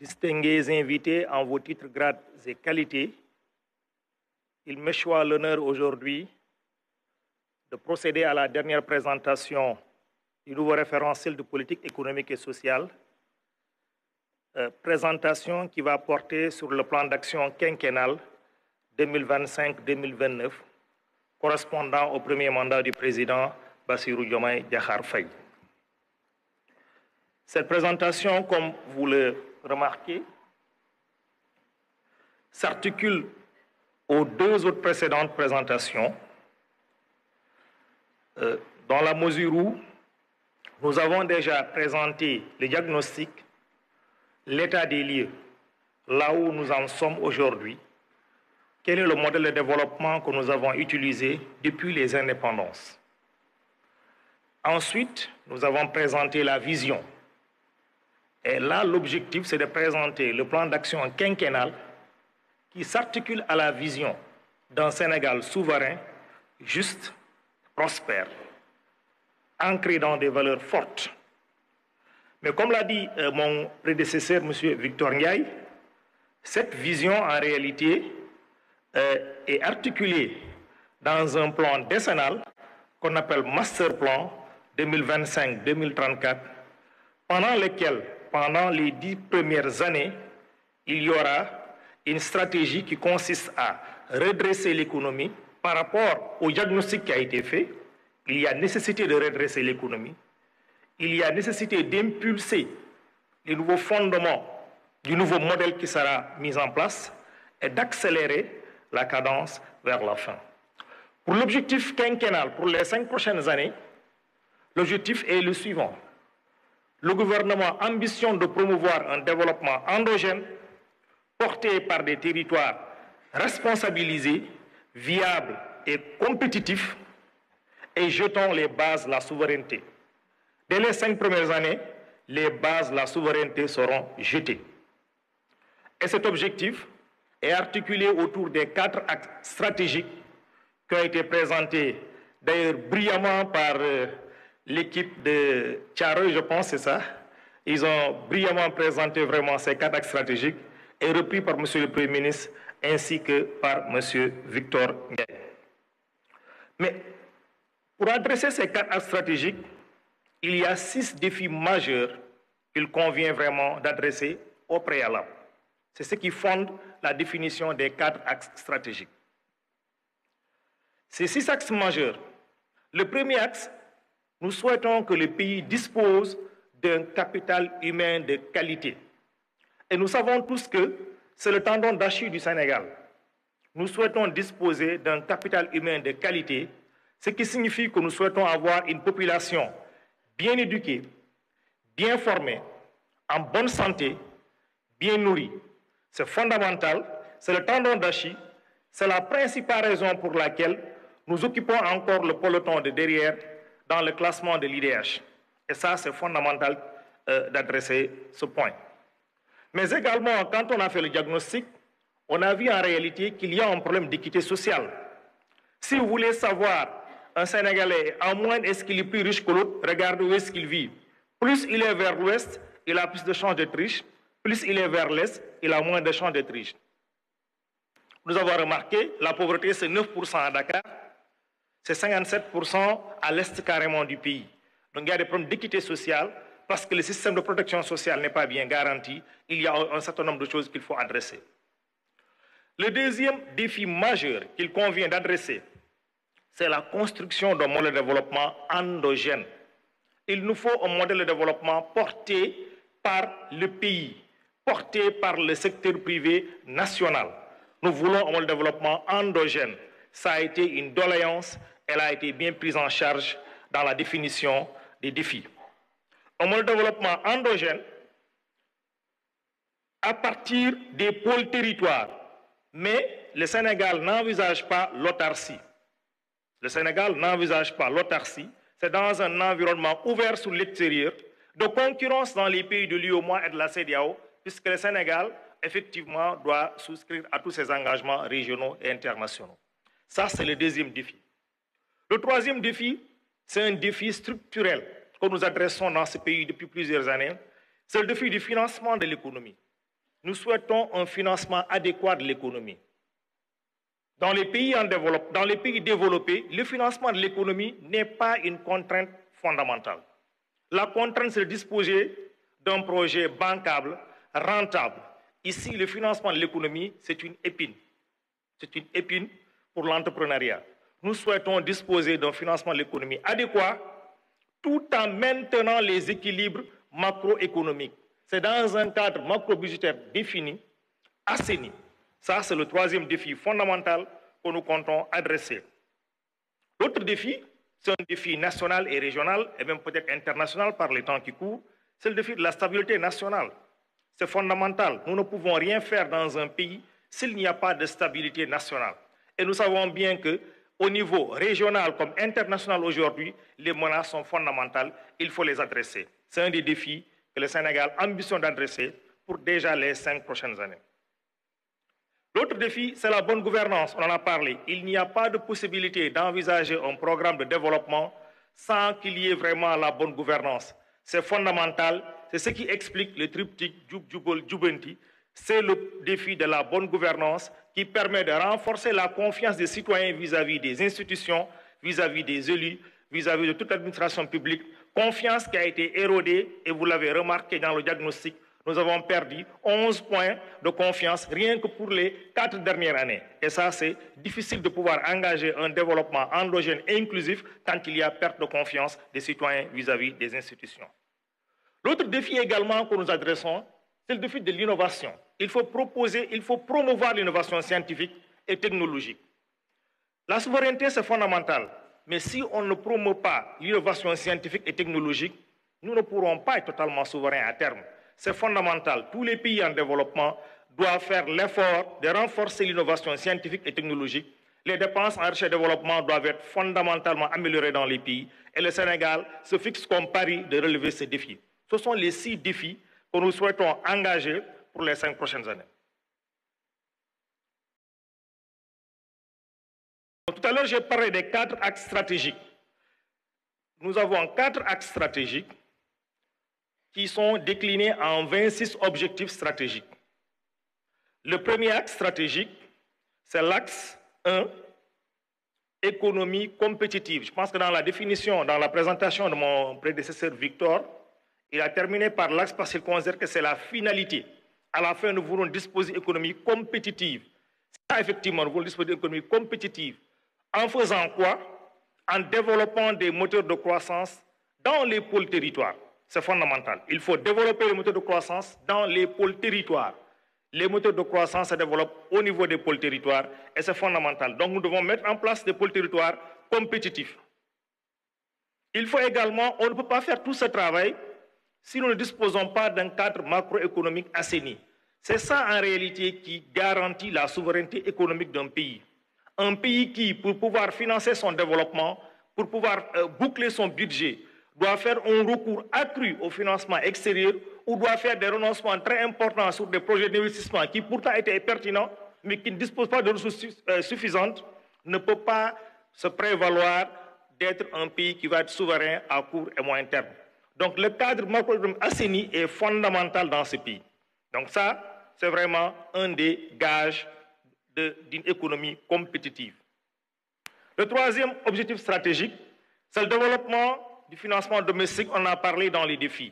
distingués invités en vos titres, grades et qualités, il m'échoit l'honneur aujourd'hui de procéder à la dernière présentation du nouveau référentiel de politique économique et sociale, présentation qui va porter sur le plan d'action quinquennal 2025-2029, correspondant au premier mandat du président Bassirou Diomaye Diakhar Faye. Cette présentation, comme vous le remarquez, s'articule aux deux autres précédentes présentations, dans la mesure où nous avons déjà présenté le diagnostic, l'état des lieux, là où nous en sommes aujourd'hui, quel est le modèle de développement que nous avons utilisé depuis les indépendances. Ensuite, nous avons présenté la vision. Et là, l'objectif, c'est de présenter le plan d'action quinquennal qui s'articule à la vision d'un Sénégal souverain, juste, prospère, ancré dans des valeurs fortes. Mais comme l'a dit mon prédécesseur, M. Victor Ndiaye, cette vision, en réalité, est articulée dans un plan décennal qu'on appelle Master Plan 2025-2034, pendant lequel, pendant les 10 premières années, il y aura une stratégie qui consiste à redresser l'économie par rapport au diagnostic qui a été fait. Il y a nécessité de redresser l'économie. Il y a nécessité d'impulser les nouveaux fondements du nouveau modèle qui sera mis en place et d'accélérer la cadence vers la fin. Pour l'objectif quinquennal, pour les 5 prochaines années, l'objectif est le suivant. Le gouvernement ambitionne de promouvoir un développement endogène porté par des territoires responsabilisés, viables et compétitifs et jetant les bases de la souveraineté. Dès les 5 premières années, les bases de la souveraineté seront jetées. Et cet objectif est articulé autour des 4 axes stratégiques qui ont été présentés d'ailleurs brillamment par l'équipe de Thiaroye, je pense, c'est ça. Ils ont brillamment présenté vraiment ces 4 axes stratégiques et repris par M. le Premier ministre ainsi que par M. Victor Ndiaye. Mais pour adresser ces 4 axes stratégiques, il y a 6 défis majeurs qu'il convient vraiment d'adresser au préalable. C'est ce qui fonde la définition des 4 axes stratégiques. Ces 6 axes majeurs, le premier axe, nous souhaitons que le pays dispose d'un capital humain de qualité. Et nous savons tous que c'est le tendon d'Achille du Sénégal. Nous souhaitons disposer d'un capital humain de qualité, ce qui signifie que nous souhaitons avoir une population bien éduquée, bien formée, en bonne santé, bien nourrie. C'est fondamental, c'est le tendon d'Achille, c'est la principale raison pour laquelle nous occupons encore le peloton de derrière dans le classement de l'IDH. Et ça, c'est fondamental d'adresser ce point. Mais également, quand on a fait le diagnostic, on a vu en réalité qu'il y a un problème d'équité sociale. Si vous voulez savoir, un Sénégalais, en moyenne, est-ce qu'il est plus riche que l'autre? Regardez où est-ce qu'il vit. Plus il est vers l'ouest, il a plus de chances d'être riche. Plus il est vers l'est, il a moins de chances d'être riche. Nous avons remarqué, la pauvreté, c'est 9% à Dakar, c'est 57% à l'est carrément du pays. Donc il y a des problèmes d'équité sociale parce que le système de protection sociale n'est pas bien garanti. Il y a un certain nombre de choses qu'il faut adresser. Le deuxième défi majeur qu'il convient d'adresser, c'est la construction d'un modèle de développement endogène. Il nous faut un modèle de développement porté par le pays, porté par le secteur privé national. Nous voulons un modèle de développement endogène. Ça a été une doléance, elle a été bien prise en charge dans la définition des défis. Un modèle de développement endogène à partir des pôles territoires. Mais le Sénégal n'envisage pas l'autarcie. Le Sénégal n'envisage pas l'autarcie. C'est dans un environnement ouvert sur l'extérieur, de concurrence dans les pays de l'UEMOA et de la CEDEAO, puisque le Sénégal, effectivement, doit souscrire à tous ses engagements régionaux et internationaux. Ça, c'est le deuxième défi. Le troisième défi, c'est un défi structurel que nous adressons dans ce pays depuis plusieurs années. C'est le défi du financement de l'économie. nous souhaitons un financement adéquat de l'économie. Dans les pays développés, le financement de l'économie n'est pas une contrainte fondamentale. La contrainte, c'est de disposer d'un projet bancable, rentable. Ici, le financement de l'économie, c'est une épine. C'est une épine pour l'entrepreneuriat. Nous souhaitons disposer d'un financement de l'économie adéquat tout en maintenant les équilibres macroéconomiques. C'est dans un cadre macro-budgétaire défini, assaini. Ça, c'est le troisième défi fondamental que nous comptons adresser. L'autre défi, c'est un défi national et régional, et même peut-être international par les temps qui courent, c'est le défi de la stabilité nationale. C'est fondamental. Nous ne pouvons rien faire dans un pays s'il n'y a pas de stabilité nationale. Et nous savons bien qu'au niveau régional comme international aujourd'hui, les menaces sont fondamentales, il faut les adresser. C'est un des défis que le Sénégal ambitionne d'adresser pour déjà les 5 prochaines années. L'autre défi, c'est la bonne gouvernance, on en a parlé. Il n'y a pas de possibilité d'envisager un programme de développement sans qu'il y ait vraiment la bonne gouvernance. C'est fondamental, c'est ce qui explique le triptyque Djoub, Djoubol, Djoubanti. C'est le défi de la bonne gouvernance qui permet de renforcer la confiance des citoyens vis-à-vis des institutions, vis-à-vis des élus, vis-à-vis de toute l'administration publique. Confiance qui a été érodée, et vous l'avez remarqué dans le diagnostic, nous avons perdu 11 points de confiance rien que pour les 4 dernières années. Et ça, c'est difficile de pouvoir engager un développement endogène et inclusif quand il y a perte de confiance des citoyens vis-à-vis des institutions. L'autre défi également que nous adressons, c'est le défi de l'innovation. Il faut promouvoir l'innovation scientifique et technologique. La souveraineté, c'est fondamental. Mais si on ne promeut pas l'innovation scientifique et technologique, nous ne pourrons pas être totalement souverains à terme. C'est fondamental. Tous les pays en développement doivent faire l'effort de renforcer l'innovation scientifique et technologique. Les dépenses en recherche et développement doivent être fondamentalement améliorées dans les pays. Et le Sénégal se fixe comme pari de relever ces défis. Ce sont les 6 défis que nous souhaitons engager pour les 5 prochaines années. Tout à l'heure, j'ai parlé des 4 axes stratégiques. Nous avons 4 axes stratégiques qui sont déclinés en 26 objectifs stratégiques. Le premier axe stratégique, c'est l'axe 1, économie compétitive. Je pense que dans la définition, dans la présentation de mon prédécesseur Victor, il a terminé par l'axe parce qu'il considère que c'est la finalité. À la fin, nous voulons disposer d'une économie compétitive. Ça, effectivement, nous voulons disposer d'une économie compétitive. En faisant quoi? En développant des moteurs de croissance dans les pôles territoires. C'est fondamental. Il faut développer les moteurs de croissance dans les pôles territoires. Les moteurs de croissance se développent au niveau des pôles territoires et c'est fondamental. Donc nous devons mettre en place des pôles territoires compétitifs. Il faut également, on ne peut pas faire tout ce travail si nous ne disposons pas d'un cadre macroéconomique assaini. C'est ça en réalité qui garantit la souveraineté économique d'un pays. Un pays qui, pour pouvoir financer son développement, pour pouvoir boucler son budget, doit faire un recours accru au financement extérieur ou doit faire des renoncements très importants sur des projets d'investissement qui pourtant étaient pertinents, mais qui ne disposent pas de ressources suffisantes, ne peut pas se prévaloir d'être un pays qui va être souverain à court et moyen terme. Donc le cadre macroéconomique assaini est fondamental dans ce pays. Donc ça, c'est vraiment un des gages d'une économie compétitive. Le troisième objectif stratégique, c'est le développement du financement domestique. On en a parlé dans les défis.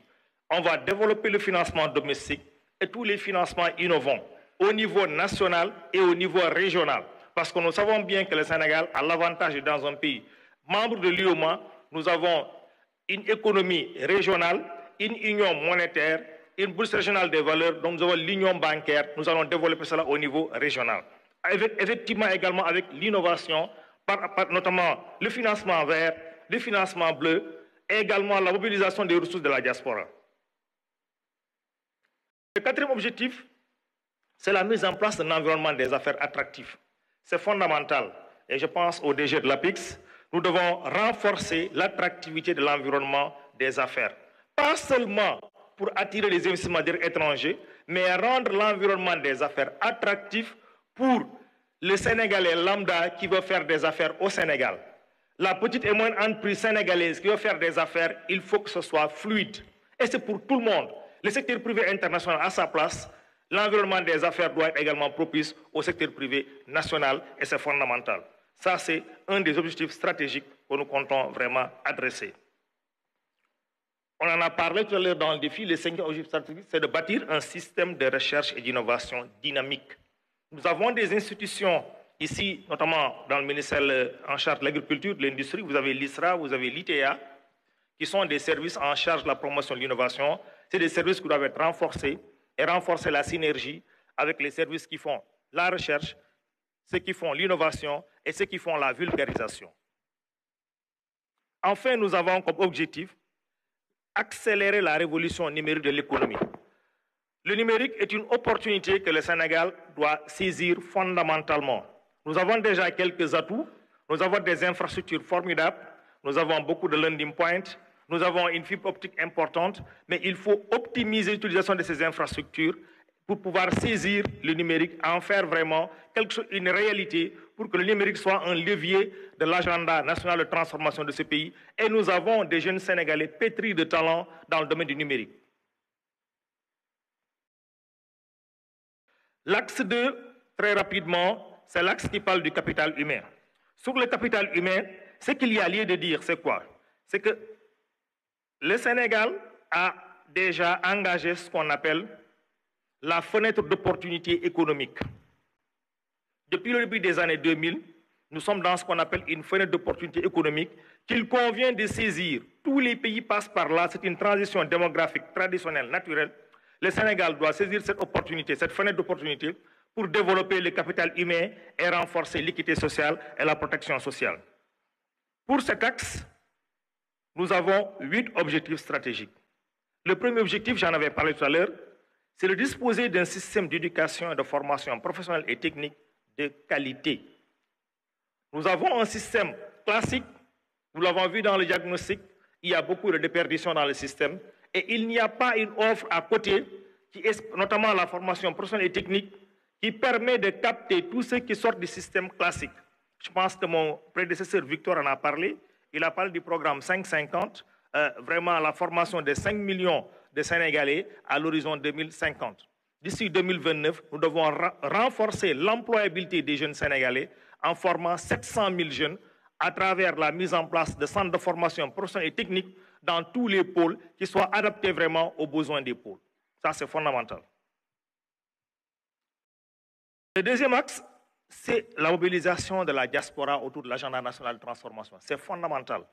On va développer le financement domestique et tous les financements innovants au niveau national et au niveau régional. Parce que nous savons bien que le Sénégal a l'avantage d'être dans un pays membre de l'UEMOA. Nous avons une économie régionale, une union monétaire, une bourse régionale des valeurs, donc nous avons l'union bancaire. Nous allons développer cela au niveau régional. Effectivement également avec l'innovation, notamment le financement vert, le financement bleu, et également la mobilisation des ressources de la diaspora. Le quatrième objectif, c'est la mise en place d'un environnement des affaires attractif. C'est fondamental. Et je pense au DG de l'APIX, nous devons renforcer l'attractivité de l'environnement des affaires. Pas seulement pour attirer les investissements étrangers, mais rendre l'environnement des affaires attractif pour le Sénégalais lambda qui veut faire des affaires au Sénégal. La petite et moyenne entreprise sénégalaise qui veut faire des affaires, il faut que ce soit fluide. Et c'est pour tout le monde. Le secteur privé international a sa place, L'environnement des affaires doit être également propice au secteur privé national et c'est fondamental. Ça, c'est un des objectifs stratégiques que nous comptons vraiment adresser. On en a parlé tout à l'heure dans le défi. Le cinquième objectif stratégique, c'est de bâtir un système de recherche et d'innovation dynamique. Nous avons des institutions ici, notamment dans le ministère en charge de l'agriculture, de l'industrie. Vous avez l'ISRA, vous avez l'ITA, qui sont des services en charge de la promotion de l'innovation. C'est des services qui doivent être renforcés et renforcer la synergie avec les services qui font la recherche, ceux qui font l'innovation et ceux qui font la vulgarisation. Enfin, nous avons comme objectif accélérer la révolution numérique de l'économie. Le numérique est une opportunité que le Sénégal doit saisir fondamentalement. Nous avons déjà quelques atouts, nous avons des infrastructures formidables, nous avons beaucoup de landing points, nous avons une fibre optique importante, mais il faut optimiser l'utilisation de ces infrastructures pour pouvoir saisir le numérique, en faire vraiment une réalité pour que le numérique soit un levier de l'agenda national de transformation de ce pays. Et nous avons des jeunes Sénégalais pétris de talent dans le domaine du numérique. L'axe 2, très rapidement, c'est l'axe qui parle du capital humain. Sur le capital humain, ce qu'il y a lieu de dire, c'est quoi? C'est que le Sénégal a déjà engagé ce qu'on appelle la fenêtre d'opportunité économique. Depuis le début des années 2000, nous sommes dans ce qu'on appelle une fenêtre d'opportunité économique qu'il convient de saisir. Tous les pays passent par là, c'est une transition démographique traditionnelle, naturelle. Le Sénégal doit saisir cette opportunité, cette fenêtre d'opportunité pour développer le capital humain et renforcer l'équité sociale et la protection sociale. Pour cet axe, nous avons 8 objectifs stratégiques. Le premier objectif, j'en avais parlé tout à l'heure, c'est de disposer d'un système d'éducation et de formation professionnelle et technique de qualité. Nous avons un système classique, nous l'avons vu dans le diagnostic, il y a beaucoup de déperditions dans le système et il n'y a pas une offre à côté, qui est notamment la formation professionnelle et technique, qui permet de capter tous ceux qui sortent du système classique. Je pense que mon prédécesseur Victor en a parlé, il a parlé du programme 550, vraiment la formation de 5 millions de Sénégalais à l'horizon 2050. D'ici 2029, nous devons renforcer l'employabilité des jeunes Sénégalais en formant 700 000 jeunes à travers la mise en place de centres de formation professionnelle et technique dans tous les pôles qui soient adaptés vraiment aux besoins des pôles. Ça, c'est fondamental. Le deuxième axe, c'est la mobilisation de la diaspora autour de l'agenda national de transformation. C'est fondamental.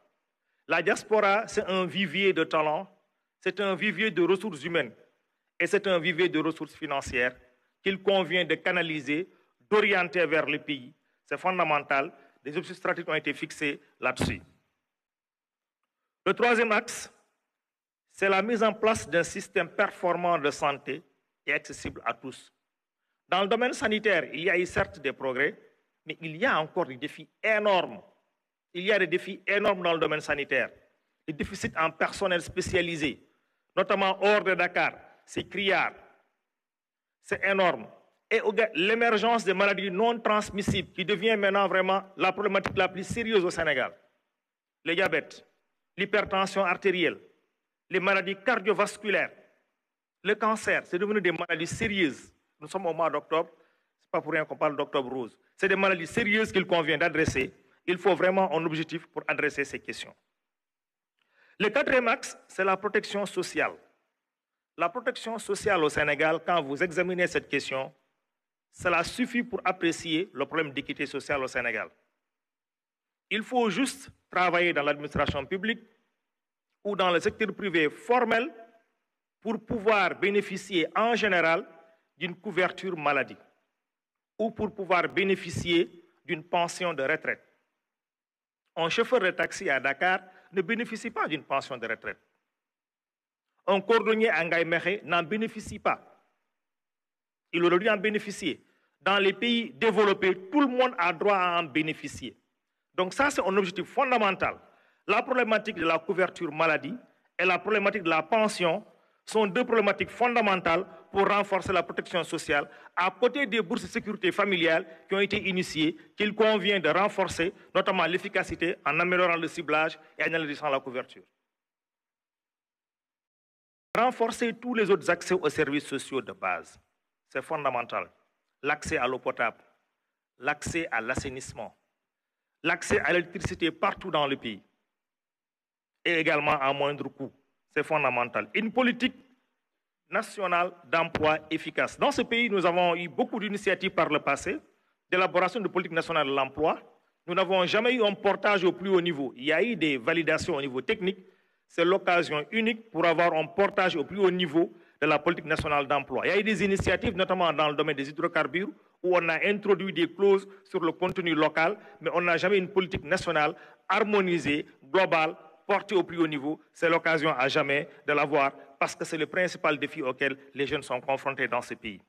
La diaspora, c'est un vivier de talents, c'est un vivier de ressources humaines et c'est un vivier de ressources financières qu'il convient de canaliser, d'orienter vers le pays. C'est fondamental. Des objectifs stratégiques ont été fixés là-dessus. Le troisième axe, c'est la mise en place d'un système performant de santé et accessible à tous. Dans le domaine sanitaire, il y a eu certes des progrès, mais il y a encore des défis énormes. Il y a des défis énormes dans le domaine sanitaire. Les déficits en personnel spécialisé, notamment hors de Dakar, c'est criard. C'est énorme. Et l'émergence des maladies non transmissibles qui devient maintenant vraiment la problématique la plus sérieuse au Sénégal. Le diabète, l'hypertension artérielle, les maladies cardiovasculaires, le cancer, c'est devenu des maladies sérieuses. Nous sommes au mois d'octobre, ce n'est pas pour rien qu'on parle d'octobre rose. C'est des maladies sérieuses qu'il convient d'adresser. Il faut vraiment un objectif pour adresser ces questions. Le quatrième axe, c'est la protection sociale. La protection sociale au Sénégal, quand vous examinez cette question, cela suffit pour apprécier le problème d'équité sociale au Sénégal. Il faut juste travailler dans l'administration publique ou dans le secteur privé formel pour pouvoir bénéficier en général d'une couverture maladie ou pour pouvoir bénéficier d'une pension de retraite. Un chauffeur de taxi à Dakar ne bénéficie pas d'une pension de retraite. Un cordonnier à Ngaïméré n'en bénéficie pas. Il aurait dû en bénéficier. Dans les pays développés, tout le monde a droit à en bénéficier. Donc ça, c'est un objectif fondamental. La problématique de la couverture maladie et la problématique de la pension sont deux problématiques fondamentales pour renforcer la protection sociale, à côté des bourses de sécurité familiale qui ont été initiées, qu'il convient de renforcer, notamment l'efficacité en améliorant le ciblage et en élargissant la couverture. Renforcer tous les autres accès aux services sociaux de base. c'est fondamental. L'accès à l'eau potable, l'accès à l'assainissement, l'accès à l'électricité partout dans le pays et également à moindre coût. C'est fondamental. Une politique nationale d'emploi efficace. Dans ce pays, nous avons eu beaucoup d'initiatives par le passé, d'élaboration de politique nationale de l'emploi. Nous n'avons jamais eu un portage au plus haut niveau. Il y a eu des validations au niveau technique. C'est l'occasion unique pour avoir un portage au plus haut niveau de la politique nationale d'emploi. Il y a eu des initiatives, notamment dans le domaine des hydrocarbures, où on a introduit des clauses sur le contenu local, mais on n'a jamais une politique nationale harmonisée, globale, portée au plus haut niveau. C'est l'occasion à jamais de l'avoir, parce que c'est le principal défi auquel les jeunes sont confrontés dans ce pays.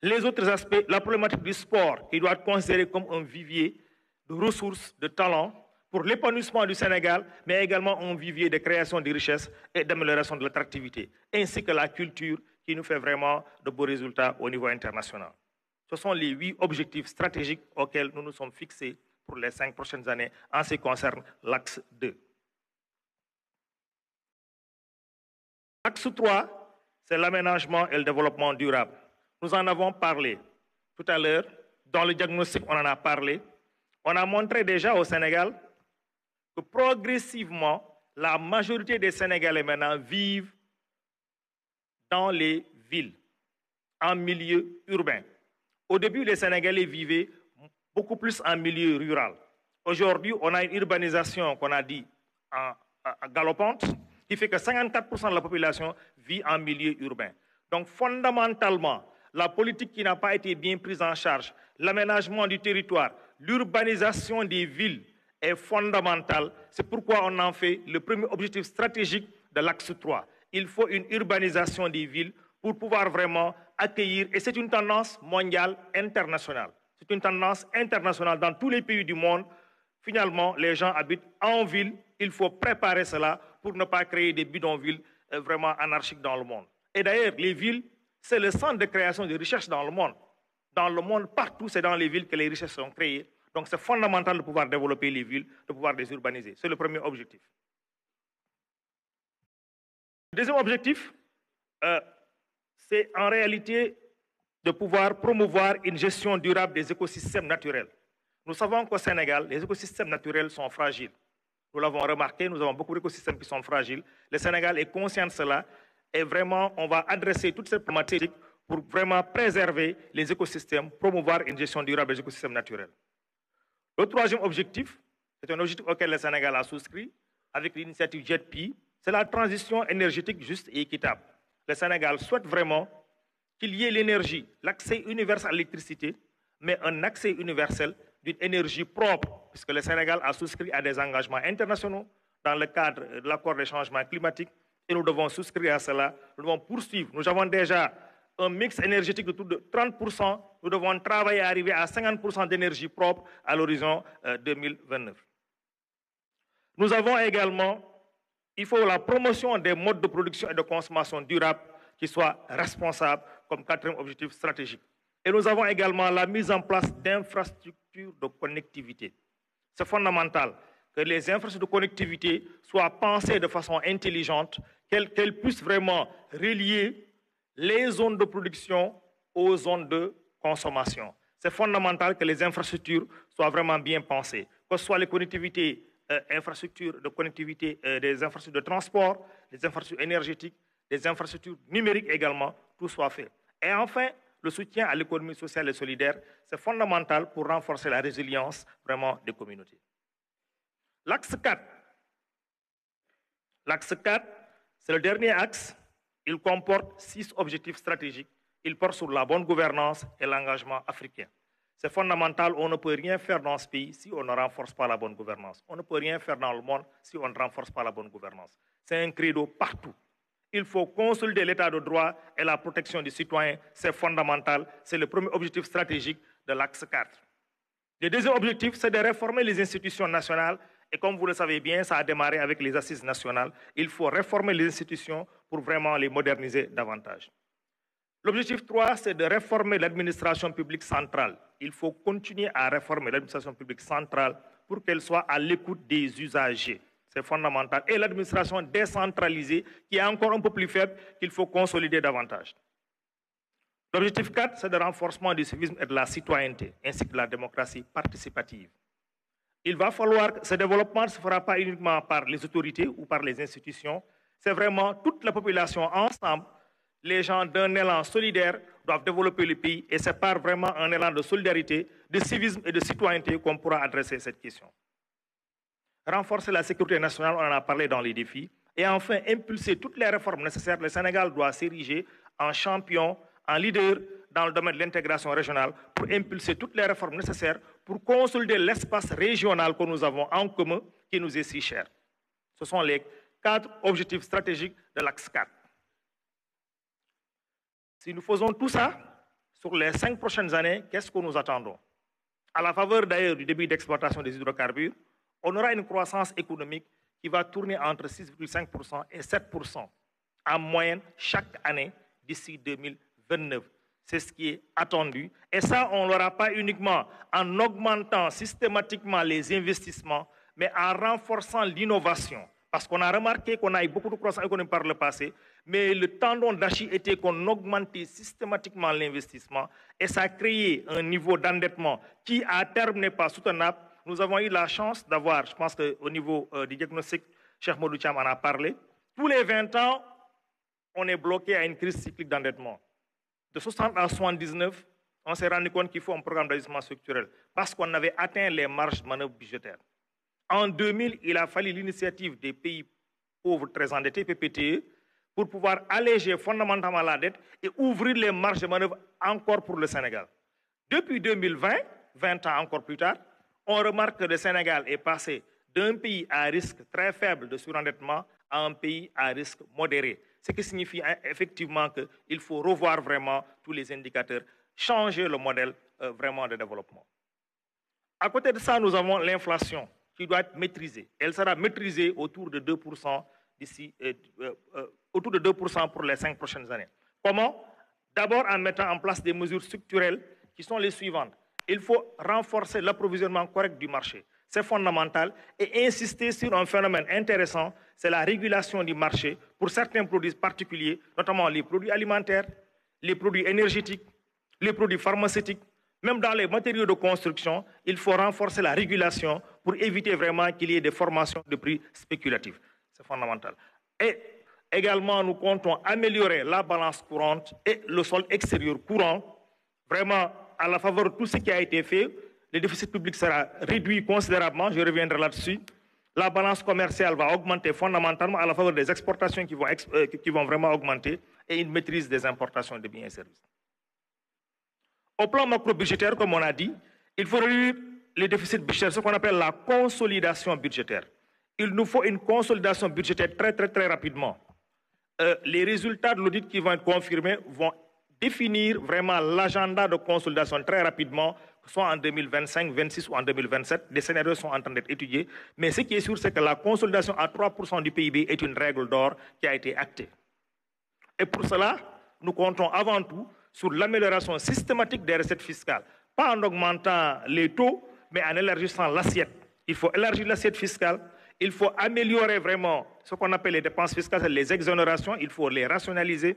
Les autres aspects, la problématique du sport, qui doit être considéré comme un vivier de ressources, de talents, pour l'épanouissement du Sénégal, mais également un vivier de création de richesses et d'amélioration de l'attractivité, ainsi que la culture qui nous fait vraiment de beaux résultats au niveau international. Ce sont les 8 objectifs stratégiques auxquels nous nous sommes fixés pour les 5 prochaines années en ce qui concerne l'axe 2. L'axe 3, c'est l'aménagement et le développement durable. Nous en avons parlé tout à l'heure. Dans le diagnostic, on en a parlé. On a montré déjà au Sénégal que progressivement, la majorité des Sénégalais maintenant vivent dans les villes, en milieu urbain. Au début, les Sénégalais vivaient beaucoup plus en milieu rural. Aujourd'hui, on a une urbanisation qu'on a dit galopante, qui fait que 54% de la population vit en milieu urbain. Donc, fondamentalement, la politique qui n'a pas été bien prise en charge, l'aménagement du territoire, l'urbanisation des villes est fondamentale. C'est pourquoi on en fait le premier objectif stratégique de l'axe 3. Il faut une urbanisation des villes pour pouvoir vraiment accueillir, et c'est une tendance mondiale, internationale. C'est une tendance internationale dans tous les pays du monde. Finalement, les gens habitent en ville. Il faut préparer cela pour ne pas créer des bidonvilles vraiment anarchiques dans le monde. Et d'ailleurs, les villes, c'est le centre de création de richesses dans le monde. Dans le monde, partout, c'est dans les villes que les richesses sont créées. Donc, c'est fondamental de pouvoir développer les villes, de pouvoir les urbaniser. C'est le premier objectif. Le deuxième objectif, c'est en réalité de pouvoir promouvoir une gestion durable des écosystèmes naturels. Nous savons qu'au Sénégal, les écosystèmes naturels sont fragiles. Nous l'avons remarqué, nous avons beaucoup d'écosystèmes qui sont fragiles. Le Sénégal est conscient de cela et vraiment, on va adresser toutes ces problématiques pour vraiment préserver les écosystèmes, promouvoir une gestion durable des écosystèmes naturels. Le troisième objectif, c'est un objectif auquel le Sénégal a souscrit avec l'initiative JETP, c'est la transition énergétique juste et équitable. Le Sénégal souhaite vraiment qu'il y ait l'énergie, l'accès universel à l'électricité, mais un accès universel d'une énergie propre, puisque le Sénégal a souscrit à des engagements internationaux dans le cadre de l'accord des changements climatiques, et nous devons souscrire à cela, nous devons poursuivre. Nous avons déjà un mix énergétique de tout de 30%, nous devons travailler à arriver à 50% d'énergie propre à l'horizon 2029. Nous avons également, il faut la promotion des modes de production et de consommation durables qui soient responsables comme quatrième objectif stratégique. Et nous avons également la mise en place d'infrastructures de connectivité. C'est fondamental que les infrastructures de connectivité soient pensées de façon intelligente, qu'elles puissent vraiment relier les zones de production aux zones de consommation. C'est fondamental que les infrastructures soient vraiment bien pensées, que ce soit les connectivités, infrastructures de connectivité, des infrastructures de transport, des infrastructures énergétiques, des infrastructures numériques également, tout soit fait. Et enfin, le soutien à l'économie sociale et solidaire, c'est fondamental pour renforcer la résilience vraiment des communautés. L'axe 4. L'axe 4, c'est le dernier axe. Il comporte 6 objectifs stratégiques. Il porte sur la bonne gouvernance et l'engagement africain. C'est fondamental, on ne peut rien faire dans ce pays si on ne renforce pas la bonne gouvernance. On ne peut rien faire dans le monde si on ne renforce pas la bonne gouvernance. C'est un credo partout. Il faut consolider l'état de droit et la protection des citoyens. C'est fondamental. C'est le premier objectif stratégique de l'axe 4. Le deuxième objectif, c'est de réformer les institutions nationales. Et comme vous le savez bien, ça a démarré avec les assises nationales. Il faut réformer les institutions pour vraiment les moderniser davantage. L'objectif 3, c'est de réformer l'administration publique centrale. Il faut continuer à réformer l'administration publique centrale pour qu'elle soit à l'écoute des usagers. C'est fondamental. Et l'administration décentralisée, qui est encore un peu plus faible, qu'il faut consolider davantage. L'objectif 4, c'est le renforcement du civisme et de la citoyenneté, ainsi que de la démocratie participative. Il va falloir que ce développement ne se fera pas uniquement par les autorités ou par les institutions, c'est vraiment toute la population ensemble. Les gens d'un élan solidaire doivent développer le pays et c'est par vraiment un élan de solidarité, de civisme et de citoyenneté qu'on pourra adresser cette question. Renforcer la sécurité nationale, on en a parlé dans les défis. Et enfin, impulser toutes les réformes nécessaires. Le Sénégal doit s'ériger en champion, en leader dans le domaine de l'intégration régionale pour impulser toutes les réformes nécessaires pour consolider l'espace régional que nous avons en commun qui nous est si cher. Ce sont les 4 objectifs stratégiques de l'axe 4. Si nous faisons tout ça, sur les 5 prochaines années, qu'est-ce que nous attendons? À la faveur d'ailleurs du début d'exploitation des hydrocarbures, on aura une croissance économique qui va tourner entre 6,5% et 7% en moyenne chaque année d'ici 2029. C'est ce qui est attendu. Et ça, on ne l'aura pas uniquement en augmentant systématiquement les investissements, mais en renforçant l'innovation. Parce qu'on a remarqué qu'on a eu beaucoup de croissance économique par le passé, mais le tendon d'Achille était qu'on augmentait systématiquement l'investissement et ça a créé un niveau d'endettement qui, à terme, n'est pas soutenable. Nous avons eu la chance d'avoir, je pense qu'au niveau du diagnostic, Cheikh Modou Thiam en a parlé, tous les 20 ans, on est bloqué à une crise cyclique d'endettement. De 60 à 79, on s'est rendu compte qu'il faut un programme d'ajustement structurel parce qu'on avait atteint les marges de manœuvre budgétaires. En 2000, il a fallu l'initiative des pays pauvres très endettés, PPTE, pour pouvoir alléger fondamentalement la dette et ouvrir les marges de manœuvre encore pour le Sénégal. Depuis 2020, 20 ans encore plus tard, on remarque que le Sénégal est passé d'un pays à risque très faible de surendettement à un pays à risque modéré. Ce qui signifie effectivement qu'il faut revoir vraiment tous les indicateurs, changer le modèle vraiment de développement. À côté de ça, nous avons l'inflation qui doit être maîtrisée. Elle sera maîtrisée autour de 2% d'ici, autour de 2% pour les 5 prochaines années. Comment? D'abord en mettant en place des mesures structurelles qui sont les suivantes. Il faut renforcer l'approvisionnement correct du marché. C'est fondamental. Et insister sur un phénomène intéressant, c'est la régulation du marché pour certains produits particuliers, notamment les produits alimentaires, les produits énergétiques, les produits pharmaceutiques. Même dans les matériaux de construction, il faut renforcer la régulation pour éviter vraiment qu'il y ait des formations de prix spéculatifs. C'est fondamental. Et également, nous comptons améliorer la balance courante et le solde extérieur courant. Vraiment, à la faveur de tout ce qui a été fait, le déficit public sera réduit considérablement, je reviendrai là-dessus. La balance commerciale va augmenter fondamentalement à la faveur des exportations qui vont vraiment augmenter et une maîtrise des importations de biens et services. Au plan macro-budgétaire, comme on a dit, il faut réduire les déficits budgétaires, ce qu'on appelle la consolidation budgétaire. Il nous faut une consolidation budgétaire très rapidement. Les résultats de l'audit qui vont être confirmés vont définir vraiment l'agenda de consolidation très rapidement, soit en 2025, 2026 ou en 2027. Des scénarios sont en train d'être étudiés. Mais ce qui est sûr, c'est que la consolidation à 3% du PIB est une règle d'or qui a été actée. Et pour cela, nous comptons avant tout sur l'amélioration systématique des recettes fiscales. Pas en augmentant les taux, mais en élargissant l'assiette. Il faut élargir l'assiette fiscale. Il faut améliorer vraiment ce qu'on appelle les dépenses fiscales, les exonérations. Il faut les rationaliser.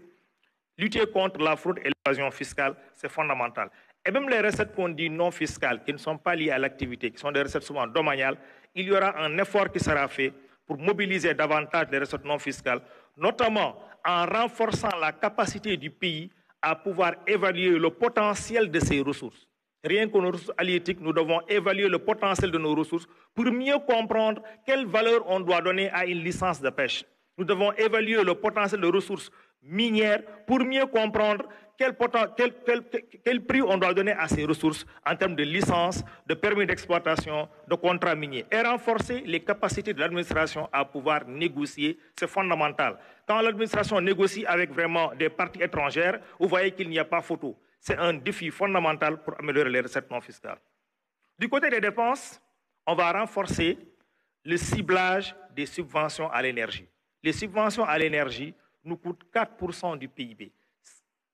Lutter contre la fraude et l'évasion fiscale, c'est fondamental. Et même les recettes qu'on dit non fiscales, qui ne sont pas liées à l'activité, qui sont des recettes souvent domaniales, il y aura un effort qui sera fait pour mobiliser davantage les recettes non fiscales, notamment en renforçant la capacité du pays à pouvoir évaluer le potentiel de ses ressources. Rien que nos ressources halieutiques, nous devons évaluer le potentiel de nos ressources pour mieux comprendre quelle valeur on doit donner à une licence de pêche. Nous devons évaluer le potentiel de ressources minières pour mieux comprendre quel prix on doit donner à ces ressources en termes de licence, de permis d'exploitation, de contrats miniers. Et renforcer les capacités de l'administration à pouvoir négocier, c'est fondamental. Quand l'administration négocie avec vraiment des parties étrangères, vous voyez qu'il n'y a pas photo. C'est un défi fondamental pour améliorer les recettes non fiscales. Du côté des dépenses, on va renforcer le ciblage des subventions à l'énergie. Les subventions à l'énergie nous coûtent 4% du PIB.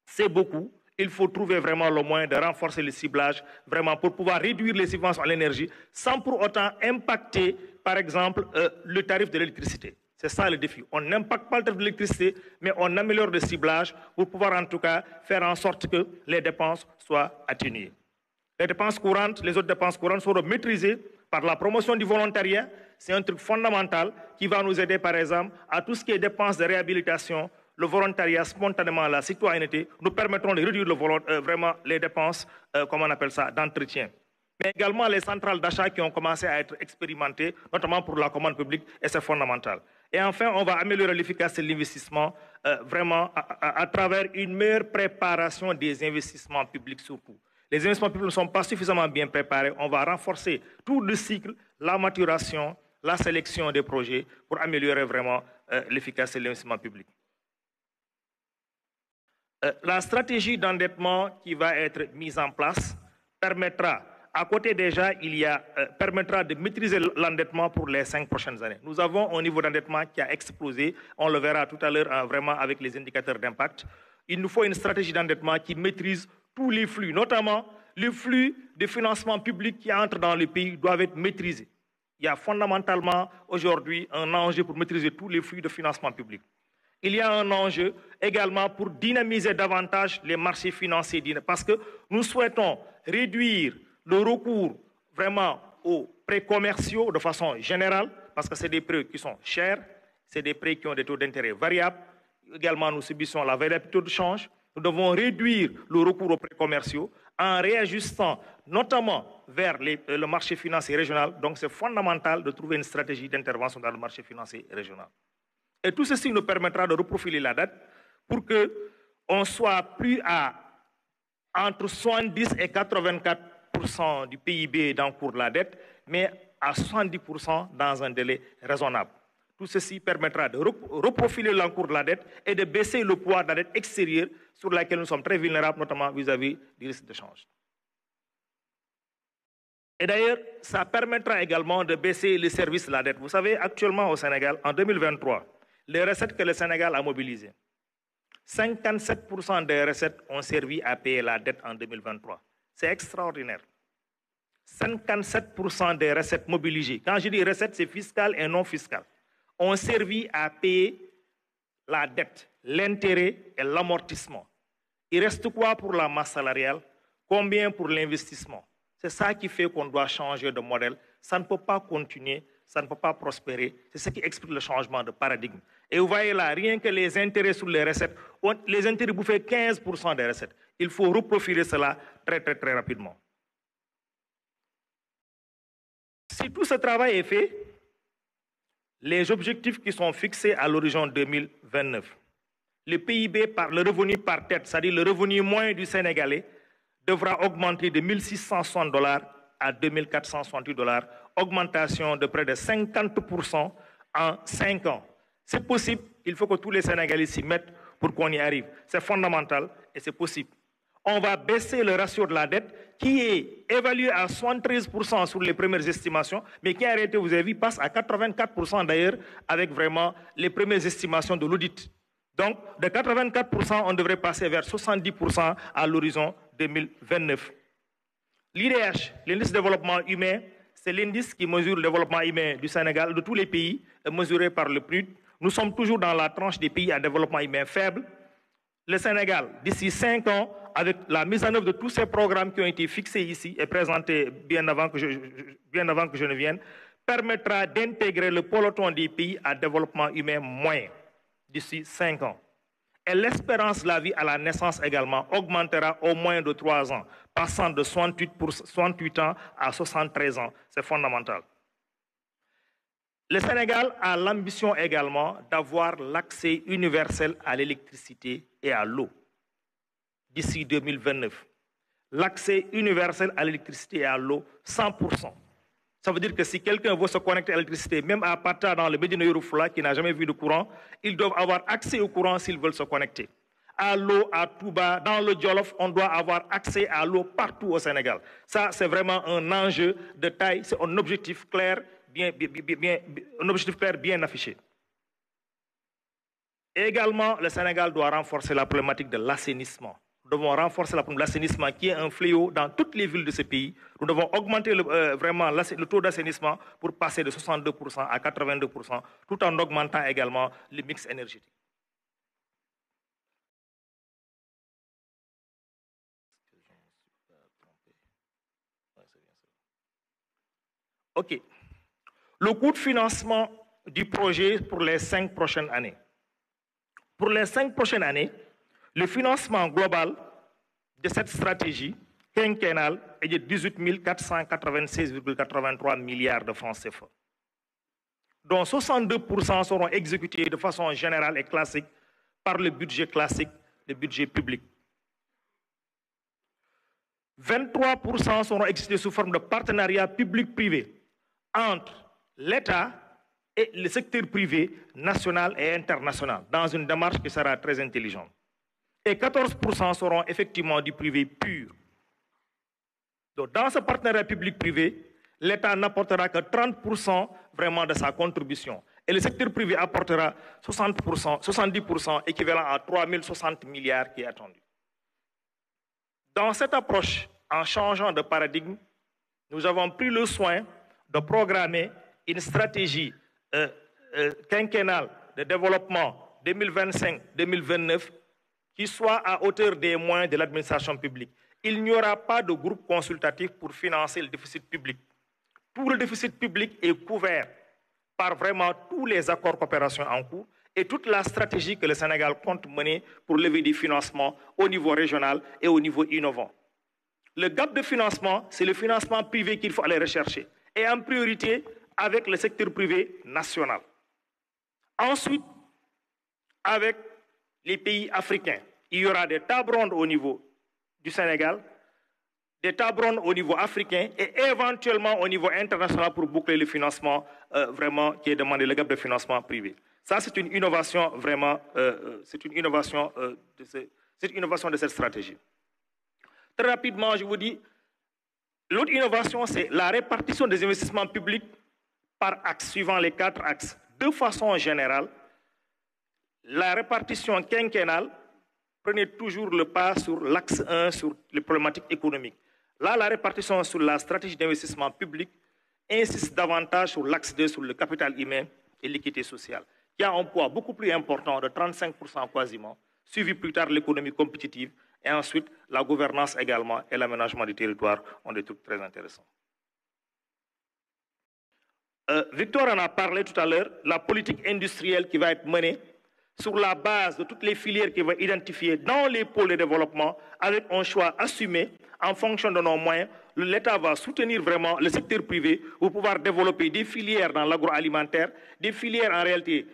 C'est beaucoup. Il faut trouver vraiment le moyen de renforcer le ciblage, vraiment pour pouvoir réduire les subventions à l'énergie sans pour autant impacter, par exemple, le tarif de l'électricité. C'est ça le défi. On n'impacte pas le tarif de l'électricité, mais on améliore le ciblage pour pouvoir en tout cas faire en sorte que les dépenses soient atténuées. Les dépenses courantes, les autres dépenses courantes seront maîtrisées par la promotion du volontariat. C'est un truc fondamental qui va nous aider, par exemple, à tout ce qui est dépenses de réhabilitation, le volontariat, spontanément, la citoyenneté. Nous permettront de réduire vraiment les dépenses, comment on appelle ça, d'entretien. Mais également les centrales d'achat qui ont commencé à être expérimentées, notamment pour la commande publique, et c'est fondamental. Et enfin, on va améliorer l'efficacité de l'investissement vraiment à travers une meilleure préparation des investissements publics surtout. Les investissements publics ne sont pas suffisamment bien préparés. On va renforcer tout le cycle, la maturation, la sélection des projets pour améliorer vraiment l'efficacité de l'investissement public. La stratégie d'endettement qui va être mise en place permettra, à côté déjà, permettra de maîtriser l'endettement pour les 5 prochaines années. Nous avons un niveau d'endettement qui a explosé, on le verra tout à l'heure vraiment avec les indicateurs d'impact. Il nous faut une stratégie d'endettement qui maîtrise tous les flux, notamment les flux de financement public qui entrent dans le pays doivent être maîtrisés. Il y a fondamentalement aujourd'hui un enjeu pour maîtriser tous les flux de financement public. Il y a un enjeu également pour dynamiser davantage les marchés financiers, parce que nous souhaitons réduire le recours vraiment aux prêts commerciaux de façon générale, parce que c'est des prêts qui sont chers, c'est des prêts qui ont des taux d'intérêt variables. Également, nous subissons la variabilité de change. Nous devons réduire le recours aux prêts commerciaux en réajustant notamment vers le marché financier régional. Donc, c'est fondamental de trouver une stratégie d'intervention dans le marché financier régional. Et tout ceci nous permettra de reprofiler la dette pour qu'on soit plus à entre 70 et 84% du PIB d'encours de la dette, mais à 70% dans un délai raisonnable. Tout ceci permettra de reprofiler l'encours de la dette et de baisser le poids de la dette extérieure sur laquelle nous sommes très vulnérables, notamment vis-à-vis du risque de change. Et d'ailleurs, ça permettra également de baisser les services de la dette. Vous savez, actuellement au Sénégal, en 2023, les recettes que le Sénégal a mobilisées, 57% des recettes ont servi à payer la dette en 2023. C'est extraordinaire. 57% des recettes mobilisées, quand je dis recettes, c'est fiscal et non fiscal, ont servi à payer la dette, l'intérêt et l'amortissement. Il reste quoi pour la masse salariale? Combien pour l'investissement? C'est ça qui fait qu'on doit changer de modèle. Ça ne peut pas continuer, ça ne peut pas prospérer. C'est ce qui explique le changement de paradigme. Et vous voyez là, rien que les intérêts sur les recettes, les intérêts bouffent 15% des recettes. Il faut reprofiler cela très rapidement. Si tout ce travail est fait, les objectifs qui sont fixés à l'horizon 2029, le PIB, le revenu par tête, c'est-à-dire le revenu moyen du Sénégalais, devra augmenter de 1 660 $ à 2 468 $, augmentation de près de 50% en 5 ans. C'est possible, il faut que tous les Sénégalais s'y mettent pour qu'on y arrive. C'est fondamental et c'est possible. On va baisser le ratio de la dette qui est évalué à 73% sur les premières estimations, mais qui en réalité, vous avez vu, passe à 84% d'ailleurs avec vraiment les premières estimations de l'audit. Donc, de 84%, on devrait passer vers 70% à l'horizon 2029. L'IDH, l'indice de développement humain, c'est l'indice qui mesure le développement humain du Sénégal, de tous les pays, mesuré par le PNUD. Nous sommes toujours dans la tranche des pays à développement humain faible. Le Sénégal, d'ici 5 ans, avec la mise en œuvre de tous ces programmes qui ont été fixés ici et présentés bien avant que je ne vienne, permettra d'intégrer le peloton des pays à développement humain moyen d'ici 5 ans. Et l'espérance de la vie à la naissance également augmentera au moins de 3 ans, passant de 68 ans à 73 ans. C'est fondamental. Le Sénégal a l'ambition également d'avoir l'accès universel à l'électricité et à l'eau d'ici 2029. L'accès universel à l'électricité et à l'eau, 100%. Ça veut dire que si quelqu'un veut se connecter à l'électricité, même à Pata dans le Médina Yoro Fula qui n'a jamais vu de courant, ils doivent avoir accès au courant s'ils veulent se connecter. À l'eau, à Touba, dans le Djolof, on doit avoir accès à l'eau partout au Sénégal. Ça, c'est vraiment un enjeu de taille, c'est un objectif clair, bien affiché. Et également, le Sénégal doit renforcer la problématique de l'assainissement. Nous devons renforcer l'assainissement qui est un fléau dans toutes les villes de ce pays. Nous devons augmenter vraiment le taux d'assainissement pour passer de 62% à 82%, tout en augmentant également le mix énergétique. OK. Le coût de financement du projet pour les 5 prochaines années. Pour les 5 prochaines années, le financement global de cette stratégie quinquennale est de 18 496,83 milliards de francs CFA, dont 62% seront exécutés de façon générale et classique par le budget classique, le budget public. 23% seront exécutés sous forme de partenariat public-privé entre l'État et le secteur privé national et international, dans une démarche qui sera très intelligente. Et 14% seront effectivement du privé pur. Donc, dans ce partenariat public-privé, l'État n'apportera que 30% vraiment de sa contribution. Et le secteur privé apportera 70%, équivalent à 3060 milliards qui est attendu. Dans cette approche, en changeant de paradigme, nous avons pris le soin de programmer une stratégie quinquennale de développement 2025-2029 qui soit à hauteur des moyens de l'administration publique. Il n'y aura pas de groupe consultatif pour financer le déficit public. Tout le déficit public est couvert par vraiment tous les accords de coopération en cours et toute la stratégie que le Sénégal compte mener pour lever des financements au niveau régional et au niveau innovant. Le gap de financement, c'est le financement privé qu'il faut aller rechercher, et en priorité avec le secteur privé national. Ensuite, avec les pays africains, il y aura des tables rondes au niveau du Sénégal, des tables rondes au niveau africain et éventuellement au niveau international pour boucler le financement vraiment qui est demandé, le gap de financement privé. Ça, c'est une innovation vraiment, c'est une innovation de cette stratégie. Très rapidement, je vous dis, l'autre innovation, c'est la répartition des investissements publics par axe, suivant les 4 axes. De façon générale, la répartition quinquennale prenait toujours le pas sur l'axe 1, sur les problématiques économiques. Là, la répartition sur la stratégie d'investissement public insiste davantage sur l'axe 2, sur le capital humain et l'équité sociale, qui a un poids beaucoup plus important, de 35% quasiment, suivi plus tard l'économie compétitive, et ensuite la gouvernance également et l'aménagement du territoire ont des trucs très intéressants. Victor en a parlé tout à l'heure, la politique industrielle qui va être menée sur la base de toutes les filières qu'il va identifier dans les pôles de développement, avec un choix assumé en fonction de nos moyens. L'État va soutenir vraiment le secteur privé pour pouvoir développer des filières dans l'agroalimentaire, des filières en réalité,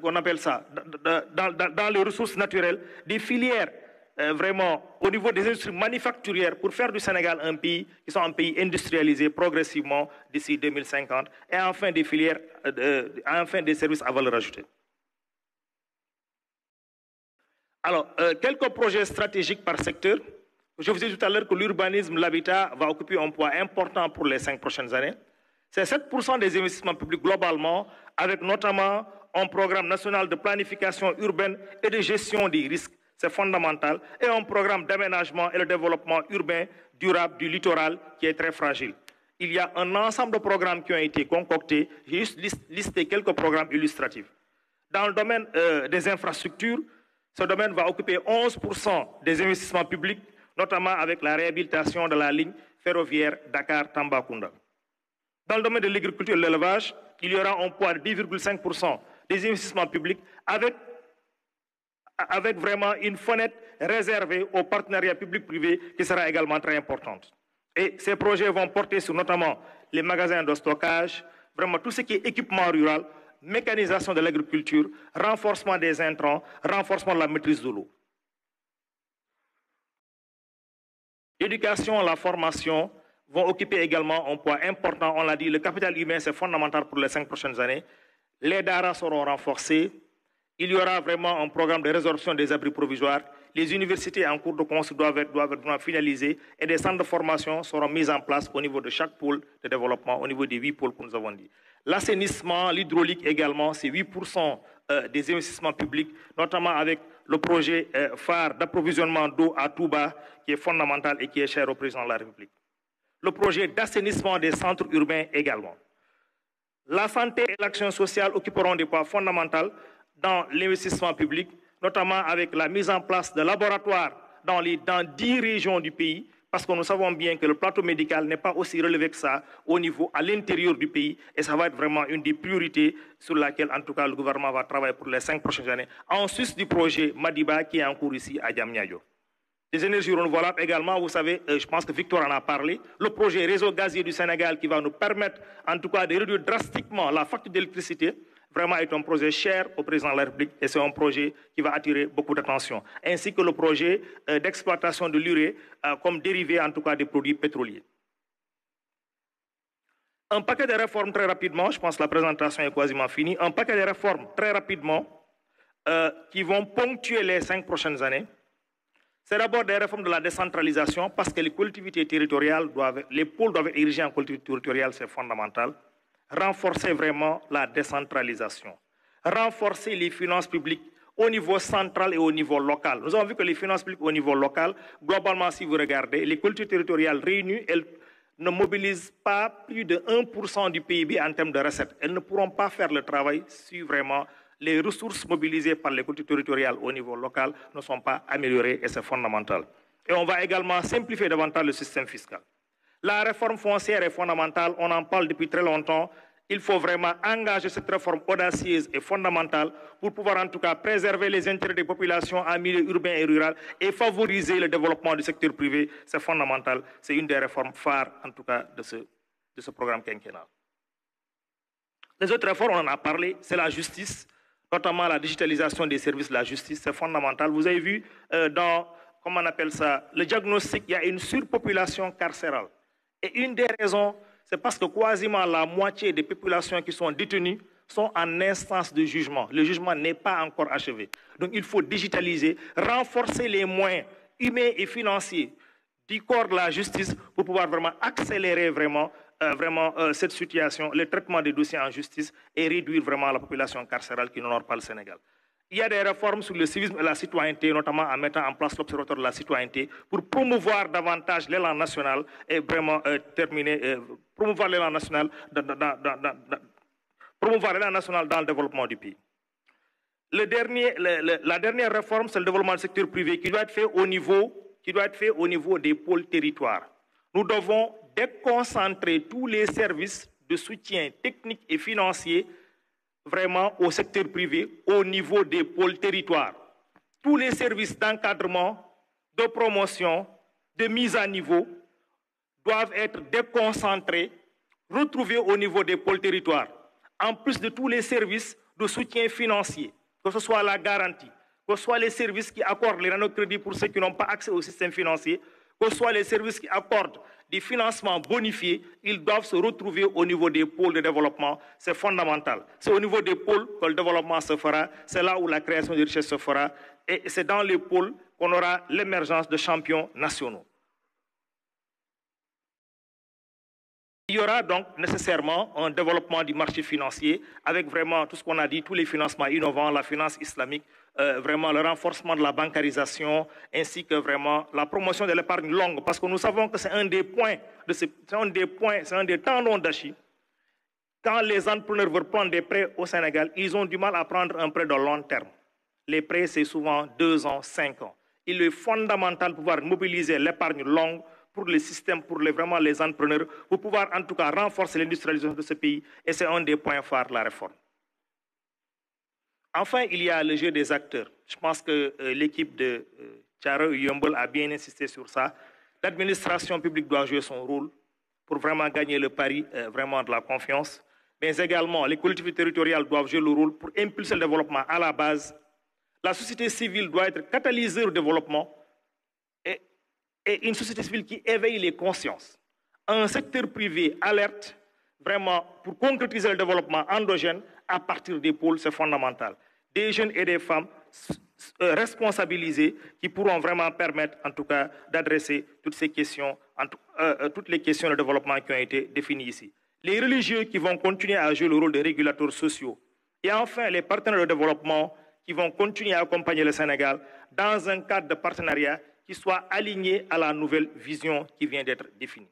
on appelle ça, dans les ressources naturelles, des filières vraiment au niveau des industries manufacturières pour faire du Sénégal un pays qui soit un pays industrialisé progressivement d'ici 2050 et enfin des filières, enfin des services à valeur ajoutée. Alors, quelques projets stratégiques par secteur. Je vous ai dit tout à l'heure que l'urbanisme, l'habitat va occuper un poids important pour les 5 prochaines années. C'est 7% des investissements publics globalement, avec notamment un programme national de planification urbaine et de gestion des risques. C'est fondamental. Et un programme d'aménagement et de développement urbain durable du littoral qui est très fragile. Il y a un ensemble de programmes qui ont été concoctés. J'ai juste listé quelques programmes illustratifs. Dans le domaine des infrastructures, ce domaine va occuper 11% des investissements publics, notamment avec la réhabilitation de la ligne ferroviaire Dakar-Tambacounda. Dans le domaine de l'agriculture et de l'élevage, il y aura un poids de 10,5% des investissements publics avec vraiment une fenêtre réservée au partenariat public-privé qui sera également très importante. Et ces projets vont porter sur notamment les magasins de stockage, vraiment tout ce qui est équipement rural, mécanisation de l'agriculture, renforcement des intrants, renforcement de la maîtrise de l'eau. L'éducation, la formation vont occuper également un poids important. On l'a dit, le capital humain, c'est fondamental pour les 5 prochaines années. Les DARA seront renforcés. Il y aura vraiment un programme de résorption des abris provisoires. Les universités en cours de construction doivent être finalisées et des centres de formation seront mis en place au niveau de chaque pôle de développement, au niveau des 8 pôles que nous avons dit. L'assainissement, l'hydraulique également, c'est 8% des investissements publics, notamment avec le projet phare d'approvisionnement d'eau à Touba, qui est fondamental et qui est cher au président de la République. Le projet d'assainissement des centres urbains également. La santé et l'action sociale occuperont des poids fondamentaux dans l'investissement public, notamment avec la mise en place de laboratoires dans 10 régions du pays, parce que nous savons bien que le plateau médical n'est pas aussi relevé que ça au niveau à l'intérieur du pays, et ça va être vraiment une des priorités sur laquelle, en tout cas, le gouvernement va travailler pour les 5 prochaines années, en sus du projet Madiba qui est en cours ici à Diamniadio. Les énergies renouvelables également, vous savez, je pense que Victor en a parlé, le projet réseau gazier du Sénégal qui va nous permettre, en tout cas, de réduire drastiquement la facture d'électricité, vraiment est un projet cher au président de la République et c'est un projet qui va attirer beaucoup d'attention. Ainsi que le projet d'exploitation de l'urée comme dérivé, en tout cas, des produits pétroliers. Un paquet de réformes très rapidement, je pense que la présentation est quasiment finie, un paquet de réformes très rapidement qui vont ponctuer les 5 prochaines années. C'est d'abord des réformes de la décentralisation parce que les collectivités territoriales les pôles doivent être érigés en collectivités territoriales, c'est fondamental. Renforcer vraiment la décentralisation. Renforcer les finances publiques au niveau central et au niveau local. Nous avons vu que les finances publiques au niveau local, globalement, si vous regardez, les collectivités territoriales réunies, elles ne mobilisent pas plus de 1% du PIB en termes de recettes. Elles ne pourront pas faire le travail si vraiment les ressources mobilisées par les collectivités territoriales au niveau local ne sont pas améliorées et c'est fondamental. Et on va également simplifier davantage le système fiscal. La réforme foncière est fondamentale, on en parle depuis très longtemps. Il faut vraiment engager cette réforme audacieuse et fondamentale pour pouvoir en tout cas préserver les intérêts des populations en milieu urbain et rural et favoriser le développement du secteur privé. C'est fondamental, c'est une des réformes phares en tout cas de ce programme quinquennal. Les autres réformes, on en a parlé, c'est la justice, notamment la digitalisation des services de la justice, c'est fondamental. Vous avez vu dans, comment on appelle ça, le diagnostic, il y a une surpopulation carcérale. Et une des raisons, c'est parce que quasiment la moitié des populations qui sont détenues sont en instance de jugement. Le jugement n'est pas encore achevé. Donc il faut digitaliser, renforcer les moyens humains et financiers du corps de la justice pour pouvoir vraiment accélérer cette situation, le traitement des dossiers en justice et réduire vraiment la population carcérale qui n'honore pas le Sénégal. Il y a des réformes sur le civisme et la citoyenneté, notamment en mettant en place l'Observatoire de la citoyenneté pour promouvoir davantage l'élan national et vraiment promouvoir l'élan national dans le développement du pays. La dernière réforme, c'est le développement du secteur privé qui doit être fait au niveau des pôles territoires. Nous devons déconcentrer tous les services de soutien technique et financier vraiment au secteur privé, au niveau des pôles territoires. Tous les services d'encadrement, de promotion, de mise à niveau doivent être déconcentrés, retrouvés au niveau des pôles territoires. En plus de tous les services de soutien financier, que ce soit la garantie, que ce soit les services qui accordent les nanocrédits pour ceux qui n'ont pas accès au système financier, que ce soit les services qui accordent des financements bonifiés, ils doivent se retrouver au niveau des pôles de développement. C'est fondamental. C'est au niveau des pôles que le développement se fera. C'est là où la création de richesses se fera. Et c'est dans les pôles qu'on aura l'émergence de champions nationaux. Il y aura donc nécessairement un développement du marché financier avec vraiment tout ce qu'on a dit, tous les financements innovants, la finance islamique, vraiment le renforcement de la bancarisation ainsi que vraiment la promotion de l'épargne longue parce que nous savons que c'est un des points, c'est un des tendons d'Achille. Quand les entrepreneurs veulent prendre des prêts au Sénégal, ils ont du mal à prendre un prêt de long terme. Les prêts, c'est souvent 2 ans, 5 ans. Il est fondamental de pouvoir mobiliser l'épargne longue pour les systèmes, pour vraiment les entrepreneurs, pour pouvoir en tout cas renforcer l'industrialisation de ce pays. Et c'est un des points phares de la réforme. Enfin, il y a le jeu des acteurs. Je pense que l'équipe de Thiaroye et Yeumbeul a bien insisté sur ça. L'administration publique doit jouer son rôle pour vraiment gagner le pari vraiment de la confiance. Mais également, les collectivités territoriales doivent jouer le rôle pour impulser le développement à la base. La société civile doit être catalyseur au développement et une société civile qui éveille les consciences. Un secteur privé alerte vraiment pour concrétiser le développement endogène à partir des pôles, c'est fondamental. Des jeunes et des femmes responsabilisés qui pourront vraiment permettre en tout cas d'adresser toutes ces questions, toutes les questions de développement qui ont été définies ici. Les religieux qui vont continuer à jouer le rôle de régulateurs sociaux Et enfin, les partenaires de développement qui vont continuer à accompagner le Sénégal dans un cadre de partenariat qui soit aligné à la nouvelle vision qui vient d'être définie.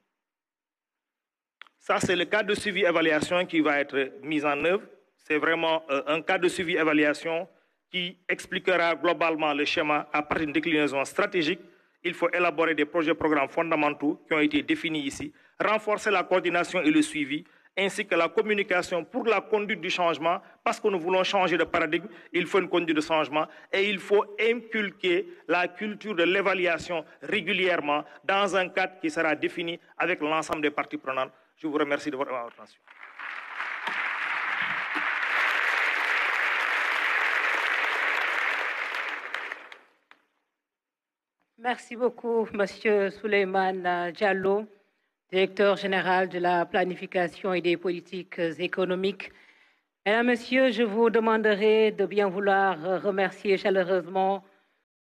Ça, c'est le cadre de suivi-évaluation qui va être mis en œuvre. C'est vraiment un cadre de suivi-évaluation qui expliquera globalement le schéma à partir d'une déclinaison stratégique. Il faut élaborer des projets programmes fondamentaux qui ont été définis ici, renforcer la coordination et le suivi, ainsi que la communication pour la conduite du changement, parce que nous voulons changer de paradigme, il faut une conduite de changement et il faut inculquer la culture de l'évaluation régulièrement dans un cadre qui sera défini avec l'ensemble des parties prenantes. Je vous remercie de votre attention. Merci beaucoup, Monsieur Souleymane Diallo, directeur général de la planification et des politiques économiques. Mesdames, Messieurs, je vous demanderai de bien vouloir remercier chaleureusement